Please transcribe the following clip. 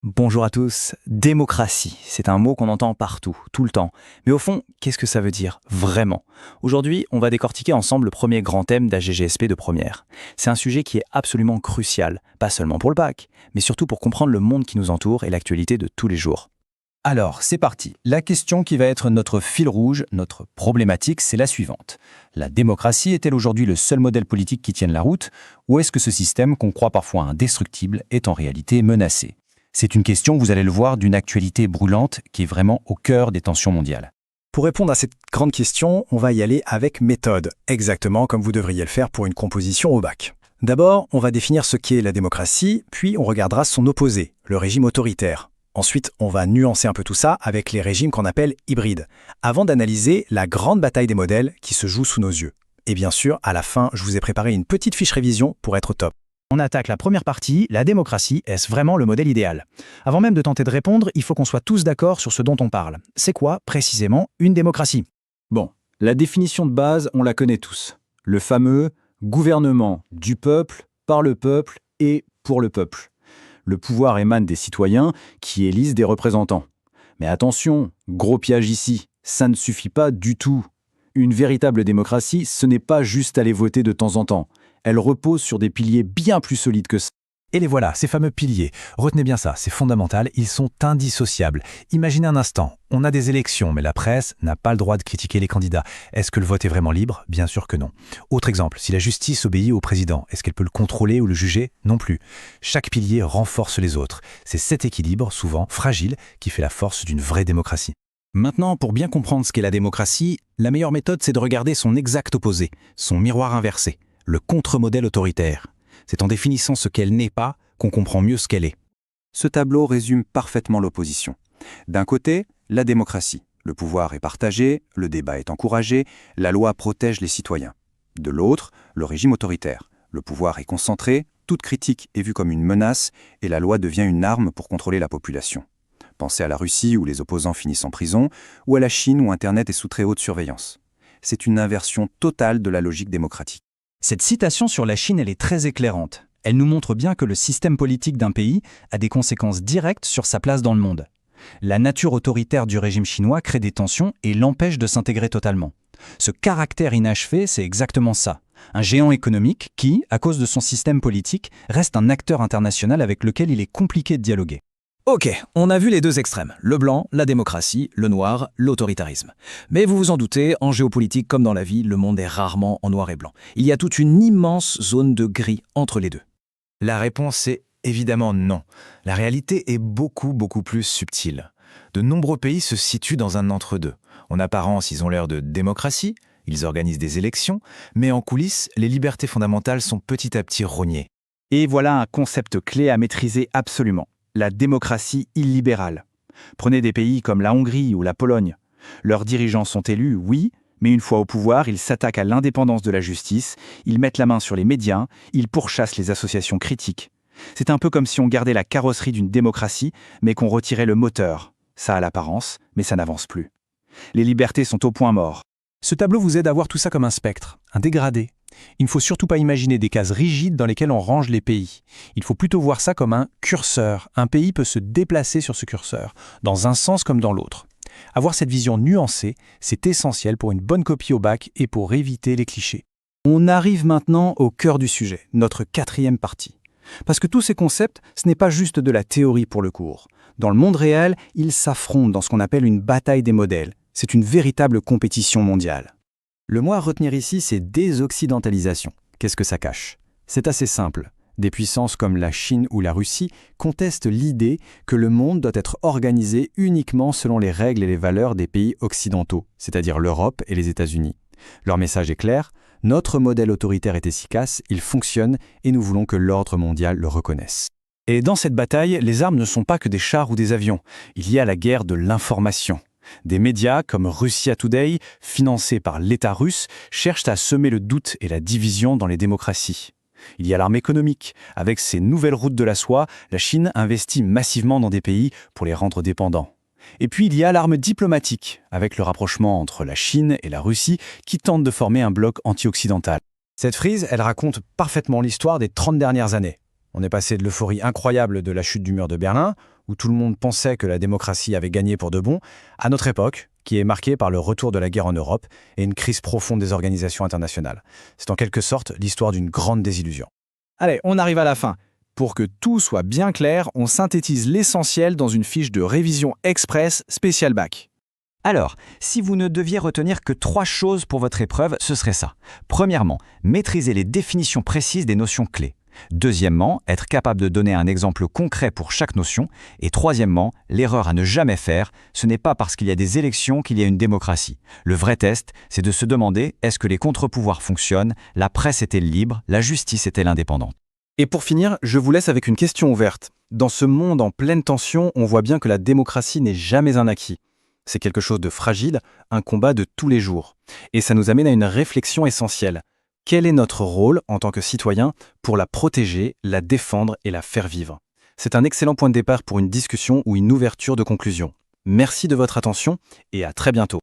Bonjour à tous. Démocratie, c'est un mot qu'on entend partout, tout le temps. Mais au fond, qu'est-ce que ça veut dire vraiment? Aujourd'hui, on va décortiquer ensemble le premier grand thème d'AGGSP de première. C'est un sujet qui est absolument crucial, pas seulement pour le bac, mais surtout pour comprendre le monde qui nous entoure et l'actualité de tous les jours. Alors, c'est parti. La question qui va être notre fil rouge, notre problématique, c'est la suivante. La démocratie est-elle aujourd'hui le seul modèle politique qui tienne la route, ou est-ce que ce système, qu'on croit parfois indestructible, est en réalité menacé? C'est une question, vous allez le voir, d'une actualité brûlante qui est vraiment au cœur des tensions mondiales. Pour répondre à cette grande question, on va y aller avec méthode, exactement comme vous devriez le faire pour une composition au bac. D'abord, on va définir ce qu'est la démocratie, puis on regardera son opposé, le régime autoritaire. Ensuite, on va nuancer un peu tout ça avec les régimes qu'on appelle hybrides, avant d'analyser la grande bataille des modèles qui se joue sous nos yeux. Et bien sûr, à la fin, je vous ai préparé une petite fiche révision pour être au top. On attaque la première partie, la démocratie, est-ce vraiment le modèle idéal? Avant même de tenter de répondre, il faut qu'on soit tous d'accord sur ce dont on parle. C'est quoi, précisément, une démocratie? Bon, la définition de base, on la connaît tous. Le fameux gouvernement du peuple, par le peuple et pour le peuple. Le pouvoir émane des citoyens qui élisent des représentants. Mais attention, gros piège ici, ça ne suffit pas du tout. Une véritable démocratie, ce n'est pas juste aller voter de temps en temps. Elle repose sur des piliers bien plus solides que ça. Et les voilà, ces fameux piliers. Retenez bien ça, c'est fondamental, ils sont indissociables. Imaginez un instant, on a des élections, mais la presse n'a pas le droit de critiquer les candidats. Est-ce que le vote est vraiment libre? Bien sûr que non. Autre exemple, si la justice obéit au président, est-ce qu'elle peut le contrôler ou le juger? Non plus. Chaque pilier renforce les autres. C'est cet équilibre, souvent fragile, qui fait la force d'une vraie démocratie. Maintenant, pour bien comprendre ce qu'est la démocratie, la meilleure méthode, c'est de regarder son exact opposé, son miroir inversé, le contre-modèle autoritaire. C'est en définissant ce qu'elle n'est pas qu'on comprend mieux ce qu'elle est. Ce tableau résume parfaitement l'opposition. D'un côté, la démocratie. Le pouvoir est partagé, le débat est encouragé, la loi protège les citoyens. De l'autre, le régime autoritaire. Le pouvoir est concentré, toute critique est vue comme une menace et la loi devient une arme pour contrôler la population. Pensez à la Russie où les opposants finissent en prison, ou à la Chine où Internet est sous très haute surveillance. C'est une inversion totale de la logique démocratique. Cette citation sur la Chine, elle est très éclairante. Elle nous montre bien que le système politique d'un pays a des conséquences directes sur sa place dans le monde. La nature autoritaire du régime chinois crée des tensions et l'empêche de s'intégrer totalement. Ce caractère inachevé, c'est exactement ça. Un géant économique qui, à cause de son système politique, reste un acteur international avec lequel il est compliqué de dialoguer. Ok, on a vu les deux extrêmes, le blanc, la démocratie, le noir, l'autoritarisme. Mais vous vous en doutez, en géopolitique comme dans la vie, le monde est rarement en noir et blanc. Il y a toute une immense zone de gris entre les deux. La réponse est évidemment non. La réalité est beaucoup plus subtile. De nombreux pays se situent dans un entre-deux. En apparence, ils ont l'air de démocratie, ils organisent des élections, mais en coulisses, les libertés fondamentales sont petit à petit rognées. Et voilà un concept clé à maîtriser absolument. La démocratie illibérale. Prenez des pays comme la Hongrie ou la Pologne. Leurs dirigeants sont élus, oui, mais une fois au pouvoir, ils s'attaquent à l'indépendance de la justice, ils mettent la main sur les médias, ils pourchassent les associations critiques. C'est un peu comme si on gardait la carrosserie d'une démocratie, mais qu'on retirait le moteur. Ça a l'apparence, mais ça n'avance plus. Les libertés sont au point mort. Ce tableau vous aide à voir tout ça comme un spectre, un dégradé. Il ne faut surtout pas imaginer des cases rigides dans lesquelles on range les pays. Il faut plutôt voir ça comme un curseur. Un pays peut se déplacer sur ce curseur, dans un sens comme dans l'autre. Avoir cette vision nuancée, c'est essentiel pour une bonne copie au bac et pour éviter les clichés. On arrive maintenant au cœur du sujet, notre quatrième partie. Parce que tous ces concepts, ce n'est pas juste de la théorie pour le cours. Dans le monde réel, ils s'affrontent dans ce qu'on appelle une bataille des modèles. C'est une véritable compétition mondiale. Le mot à retenir ici, c'est désoccidentalisation. Qu'est-ce que ça cache? C'est assez simple. Des puissances comme la Chine ou la Russie contestent l'idée que le monde doit être organisé uniquement selon les règles et les valeurs des pays occidentaux, c'est-à-dire l'Europe et les États-Unis. Leur message est clair, notre modèle autoritaire est efficace, il fonctionne et nous voulons que l'ordre mondial le reconnaisse. Et dans cette bataille, les armes ne sont pas que des chars ou des avions. Il y a la guerre de l'information. Des médias comme Russia Today, financés par l'État russe, cherchent à semer le doute et la division dans les démocraties. Il y a l'arme économique. Avec ses nouvelles routes de la soie, la Chine investit massivement dans des pays pour les rendre dépendants. Et puis il y a l'arme diplomatique, avec le rapprochement entre la Chine et la Russie qui tentent de former un bloc anti-occidental. Cette frise, elle raconte parfaitement l'histoire des 30 dernières années. On est passé de l'euphorie incroyable de la chute du mur de Berlin, où tout le monde pensait que la démocratie avait gagné pour de bon, à notre époque, qui est marquée par le retour de la guerre en Europe et une crise profonde des organisations internationales. C'est en quelque sorte l'histoire d'une grande désillusion. Allez, on arrive à la fin. Pour que tout soit bien clair, on synthétise l'essentiel dans une fiche de révision express spécial bac. Alors, si vous ne deviez retenir que 3 choses pour votre épreuve, ce serait ça. Premièrement, maîtriser les définitions précises des notions clés. Deuxièmement, être capable de donner un exemple concret pour chaque notion. Et troisièmement, l'erreur à ne jamais faire, ce n'est pas parce qu'il y a des élections qu'il y a une démocratie. Le vrai test, c'est de se demander, est-ce que les contre-pouvoirs fonctionnent, la presse est-elle libre, la justice est-elle indépendante? Et pour finir, je vous laisse avec une question ouverte. Dans ce monde en pleine tension, on voit bien que la démocratie n'est jamais un acquis. C'est quelque chose de fragile, un combat de tous les jours. Et ça nous amène à une réflexion essentielle. Quel est notre rôle en tant que citoyen pour la protéger, la défendre et la faire vivre? C'est un excellent point de départ pour une discussion ou une ouverture de conclusion. Merci de votre attention et à très bientôt.